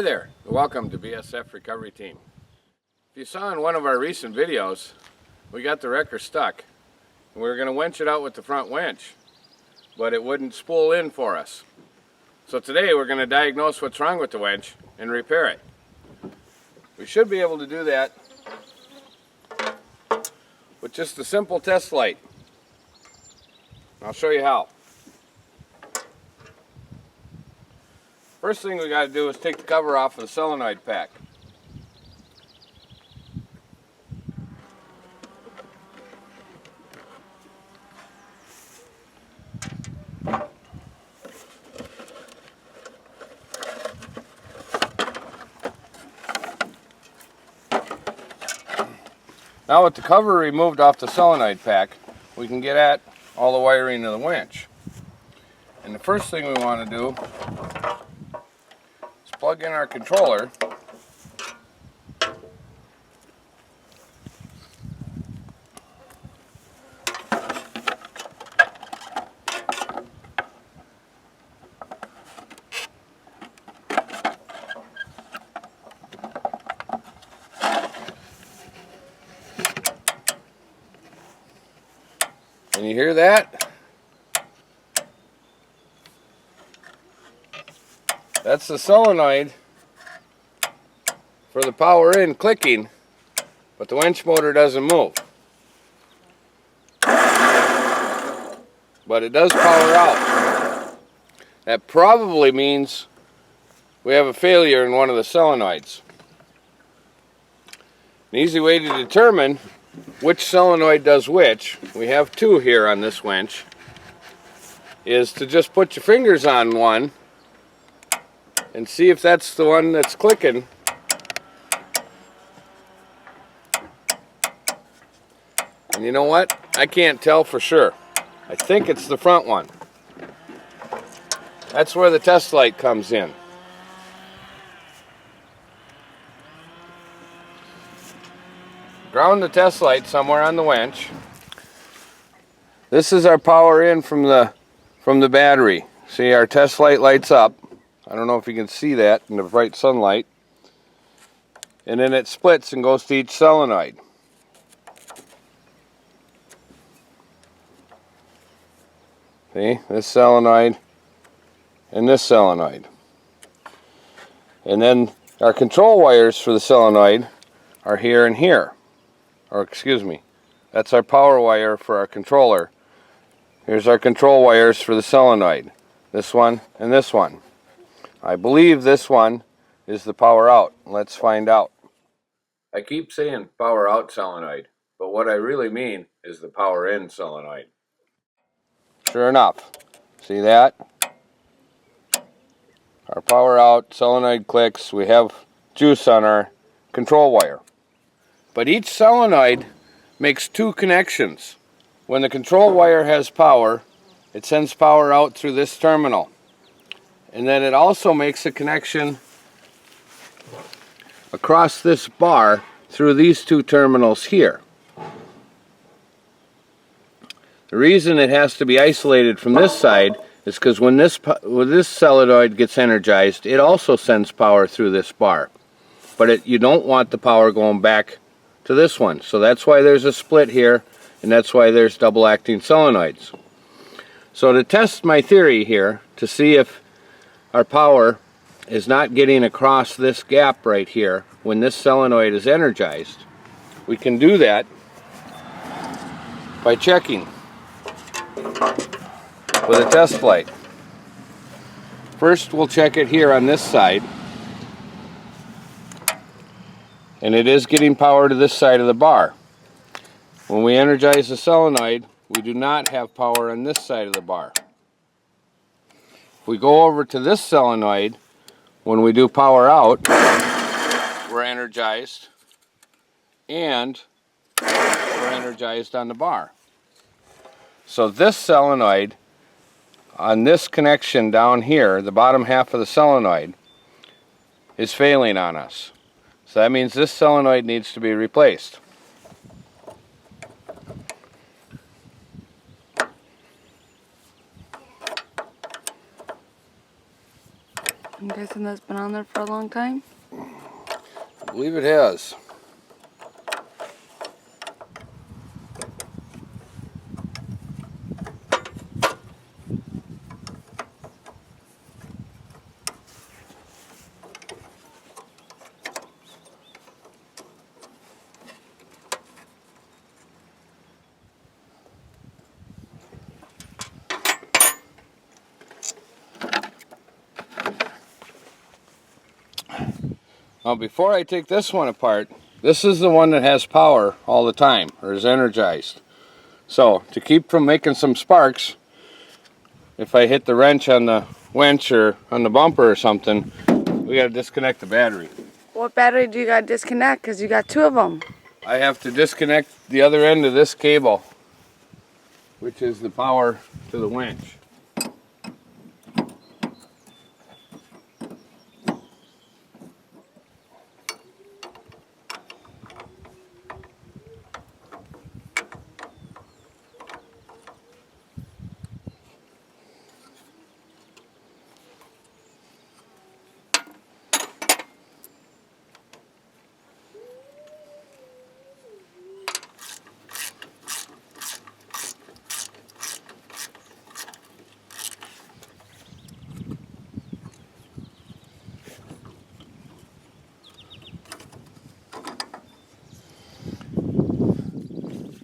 Hi there, welcome to BSF Recovery Team. If you saw in one of our recent videos, we got the wrecker stuck. We were going to winch it out with the front winch, but it wouldn't spool in for us. So today we're going to diagnose what's wrong with the winch and repair it. We should be able to do that with just a simple test light. I'll show you how. First thing we got to do is take the cover off of the solenoid pack. Now with the cover removed off the solenoid pack, we can get at all the wiring of the winch. And the first thing we want to do is plug in our controller. Can you hear that? That's the solenoid for the power in clicking, but the winch motor doesn't move. But it does power out. That probably means we have a failure in one of the solenoids. An easy way to determine which solenoid does which, we have two here on this winch, is to just put your fingers on one and see if that's the one that's clicking. And you know what? I can't tell for sure. I think it's the front one. That's where the test light comes in. Ground the test light somewhere on the winch. This is our power in from the battery. See, our test light lights up. I don't know if you can see that in the bright sunlight. And then it splits and goes to each solenoid. See, this solenoid and this solenoid. And then our control wires for the solenoid are here and here. Or excuse me, that's our power wire for our controller. Here's our control wires for the solenoid. This one and this one. I believe this one is the power out. Let's find out. I keep saying power out solenoid, but what I really mean is the power in solenoid. Sure enough, see that? Our power out solenoid clicks. We have juice on our control wire. But each solenoid makes two connections. When the control wire has power, it sends power out through this terminal. And then it also makes a connection across this bar through these two terminals here. The reason it has to be isolated from this side is because when this solenoid gets energized, it also sends power through this bar. But you don't want the power going back to this one. So that's why there's a split here, and that's why there's double acting solenoids. So to test my theory here, to see if our power is not getting across this gap right here when this solenoid is energized, we can do that by checking with a test light. First we'll check it here on this side. And it is getting power to this side of the bar. When we energize the solenoid, we do not have power on this side of the bar. If we go over to this solenoid, when we do power out, we're energized, and we're energized on the bar. So this solenoid, on this connection down here, the bottom half of the solenoid, is failing on us. So that means this solenoid needs to be replaced. I'm guessing that's been on there for a long time. I believe it has. Now before I take this one apart, this is the one that has power all the time, or is energized. So to keep from making some sparks, if I hit the wrench on the winch or on the bumper or something, we got to disconnect the battery. What battery do you got to disconnect? Because you got two of them. I have to disconnect the other end of this cable, which is the power to the winch.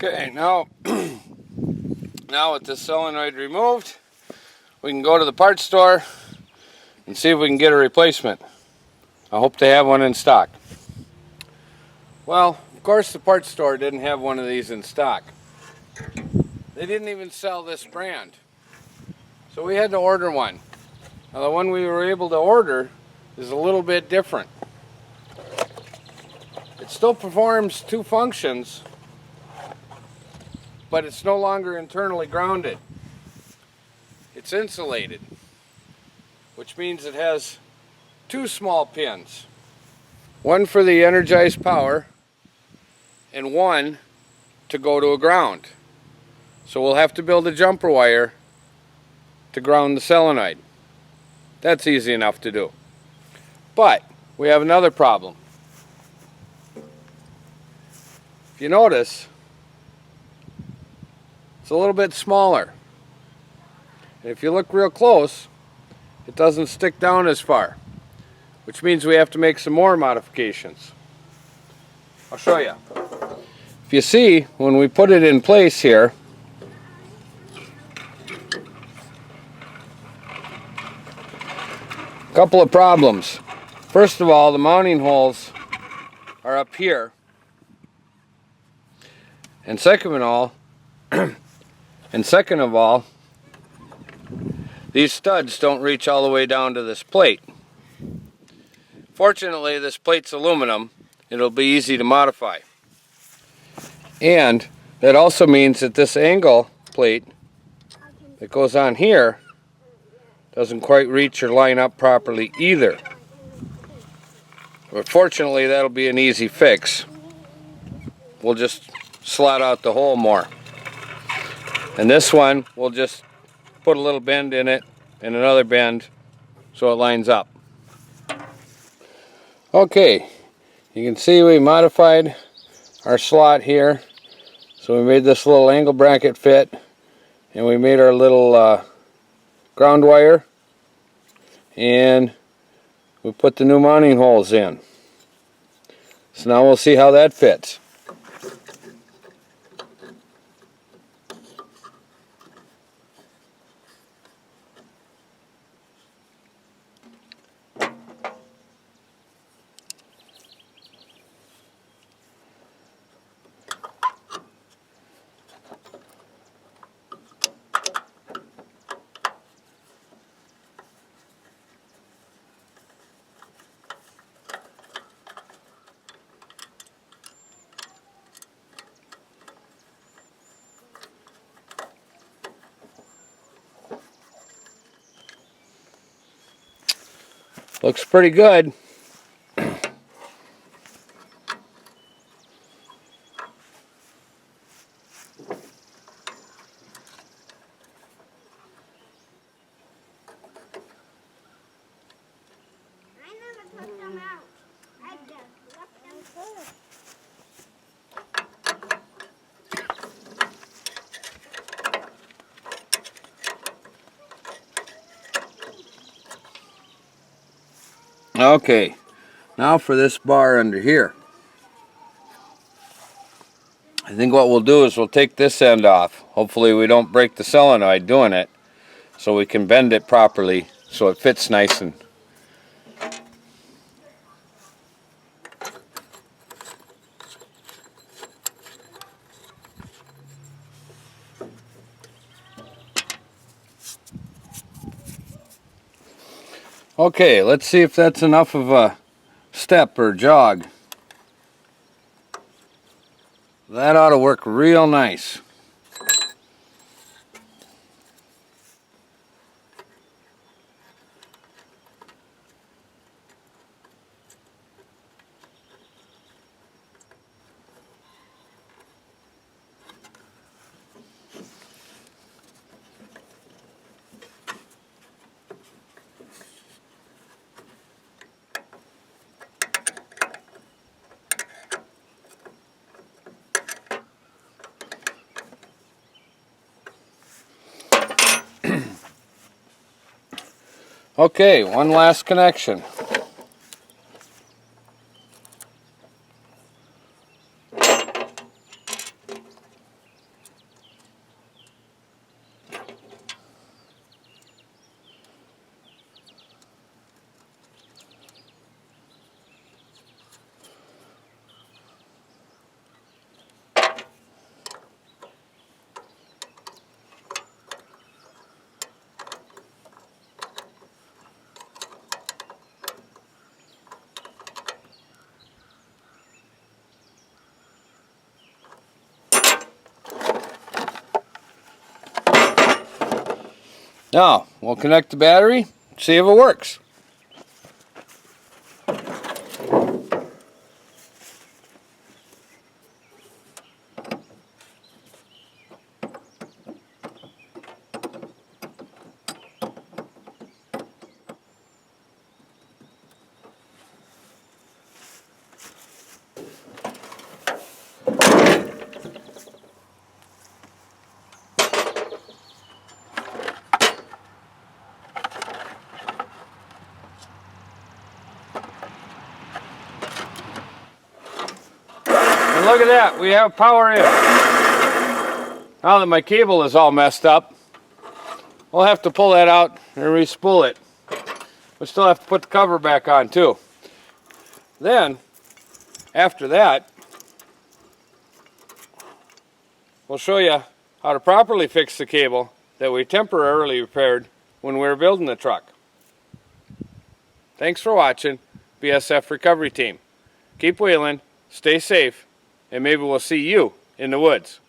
Okay, now with the solenoid removed, we can go to the parts store and see if we can get a replacement. I hope they have one in stock. Well, of course the parts store didn't have one of these in stock. They didn't even sell this brand. So we had to order one. Now the one we were able to order is a little bit different. It still performs two functions, but it's no longer internally grounded. It's insulated, which means it has two small pins. One for the energized power and one to go to a ground. So we'll have to build a jumper wire to ground the solenoid. That's easy enough to do. But we have another problem. If you notice, it's a little bit smaller. And if you look real close, it doesn't stick down as far, which means we have to make some more modifications. I'll show you. If you see, when we put it in place here, a couple of problems. First of all, the mounting holes are up here. And second of all, these studs don't reach all the way down to this plate. Fortunately, this plate's aluminum. It'll be easy to modify. And that also means that this angle plate that goes on here doesn't quite reach or line up properly either. But fortunately, that'll be an easy fix. We'll just slot out the hole more. And this one, we'll just put a little bend in it and another bend so it lines up. Okay, you can see we modified our slot here. So we made this little angle bracket fit, and we made our little ground wire, and we put the new mounting holes in. So now we'll see how that fits. Looks pretty good. Okay, now for this bar under here. I think what we'll do is we'll take this end off. Hopefully we don't break the solenoid doing it, so we can bend it properly so it fits nice and. Okay, let's see if that's enough of a step or jog. That ought to work real nice. Okay, one last connection. Now, we'll connect the battery, see if it works. And look at that, we have power in. Now that my cable is all messed up, we'll have to pull that out and re-spool it. We still have to put the cover back on too. Then, after that, we'll show you how to properly fix the cable that we temporarily repaired when we were building the truck. Thanks for watching, BSF Recovery Team. Keep wheeling, stay safe, and maybe we'll see you in the woods.